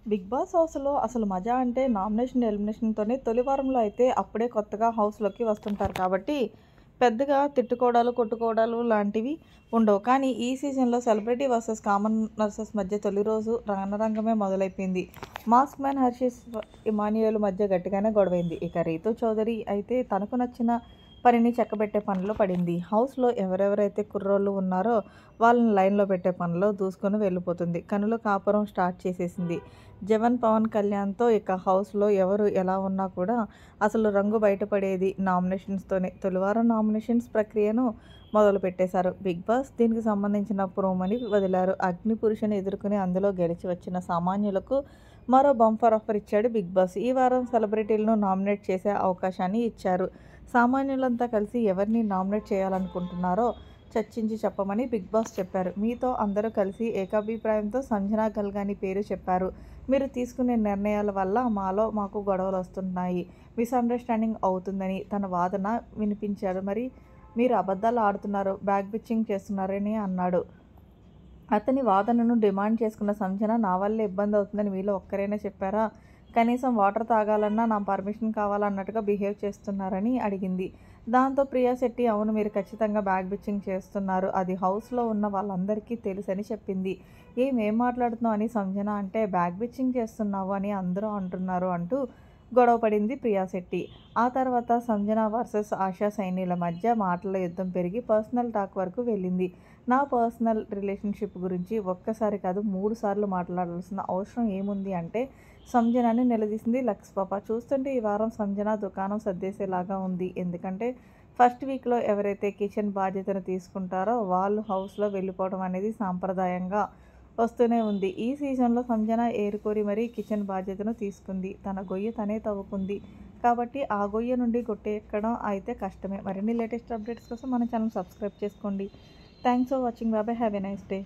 Big boss హౌస్‌లో అసలు మజా అంటే నామినేషన్, ఎలిమినేషన్‌తోనే తొలి వారంలో అయితే అప్పుడే కొత్తగా హౌస్‌లోకి వస్తుంటారు కాబట్టి, పెద్దగా తిట్టుకోవడాలు, కొట్టుకోవడాలు లాంటివి ఉండవు. కానీ ఈ సీజన్‌లో సెలబ్రిటీ వర్సెస్ కామనర్స్ మధ్య తొలి రోజు రణరంగమే మొదలైపోయింది. మాస్క్ మ్యాన్ హర్షిత్ ఇమాన్యుయేల్ మధ్య గట్టిగానే గొడవైంది. ఇక రీతూ చౌదరి అయితే తనకు నచ్చిన పనిని చక్కబెట్టే పనిలో పడింది. హౌస్‌లో ఎవరెవరైతే కుర్రోళ్ళు ఉన్నారో వాళ్ళని లైన్‌లో పెట్టే పనిలో దూసుకొని వెళ్ళిపోతుంది. కనుల కాపురం స్టార్ట్ చేసేసింది. జగన్, పవన్ కళ్యాణ్‌తో ఇక హౌస్‌లో ఎవరు ఎలా ఉన్నా కూడా అసలు రంగు బయటపడేది నామినేషన్స్‌తోనే. తొలివారం నామినేషన్స్ ప్రక్రియను మొదలుపెట్టేశారు. బిగ్ బాస్ దీనికి సంబంధించిన ప్రోమోని వదిలారు. అగ్ని పురుషుని ఎదుర్కొని అందులో గెలిచి వచ్చిన సామాన్యులకు మరో బంపర్ ఆఫర్ ఇచ్చాడు బిగ్ బాస్. ఈ వారం సెలబ్రిటీలను నామినేట్ చేసే అవకాశాన్ని ఇచ్చారు. సామాన్యులంతా కలిసి ఎవరిని నామినేట్ చేయాలనుకుంటున్నారో చర్చించి చెప్పమని బిగ్ బాస్ చెప్పారు. మీతో అందరూ కలిసి ఏకాభిప్రాయంతో సంజనా గల్గాని పేరు చెప్పారు. మీరు తీసుకునే నిర్ణయాల వల్ల మాకు గొడవలొస్తున్నాయి. మిస్‌అండర్‌స్టాండింగ్ అవుతుందని తన వాదన వినిపించారు. మరి మీరు అబద్ధాలు ఆడుతున్నారు, బ్యాక్ బిచ్చింగ్ చేస్తున్నారని అన్నాడు. అతని వాదనను డిమాండ్ చేసుకున్న సంజన నా వల్లే ఇబ్బందవుతుందని మీలో ఒక్కరైనా చెప్పారా? కనీసం వాటర్ తాగాలన్నా నా పర్మిషన్ కావాలా అన్నట్టుగా బిహేవ్ చేస్తున్నారని అడిగింది. దాంతో ప్రియా శెట్టి అవును మీరు ఖచ్చితంగా బ్యాక్ బిచ్చింగ్ చేస్తున్నారు. అది హౌస్‌లో ఉన్న వాళ్ళందరికీ తెలుసని చెప్పింది. ఏం మాట్లాడుతున్నావు అని సంజన అంటే బ్యాక్ బిచ్చింగ్ చేస్తున్నావు అని అందరూ అంటున్నారు అంటూ గొడవ పడింది ప్రియా శెట్టి. ఆ తర్వాత సంజన వర్సెస్ ఆశా సైనిల మధ్య మాటల యుద్ధం పెరిగి పర్సనల్ టాక్ వరకు వెళ్ళింది. నా పర్సనల్ రిలేషన్‌షిప్ గురించి ఒక్కసారి కాదు 3 సార్లు మాట్లాడాల్సిన అవసరం ఏముంది అంటే సంజనని నిలదీసింది లక్స్ పాప. చూస్తుంటే ఈ వారం సంజన దుకాణం సర్దేసేలాగా ఉంది. ఎందుకంటే ఫస్ట్ వీక్‌లో ఎవరైతే కిచెన్ బాధ్యతను తీసుకుంటారో వాళ్ళు హౌస్‌లో వెళ్ళిపోవడం అనేది సాంప్రదాయంగా వస్తూనే ఉంది. ఈ సీజన్‌లో సంజన ఏరుకోరి మరీ కిచెన్ బాధ్యతను తీసుకుంది. తన గొయ్యి తనే తవ్వుకుంది. కాబట్టి ఆ గొయ్యి నుండి గొట్టెక్కడం అయితే కష్టమే. మరిన్ని లేటెస్ట్ అప్డేట్స్ కోసం మన ఛానల్ సబ్స్క్రైబ్ చేసుకోండి. Thanks for watching. Bye bye. Have a nice day.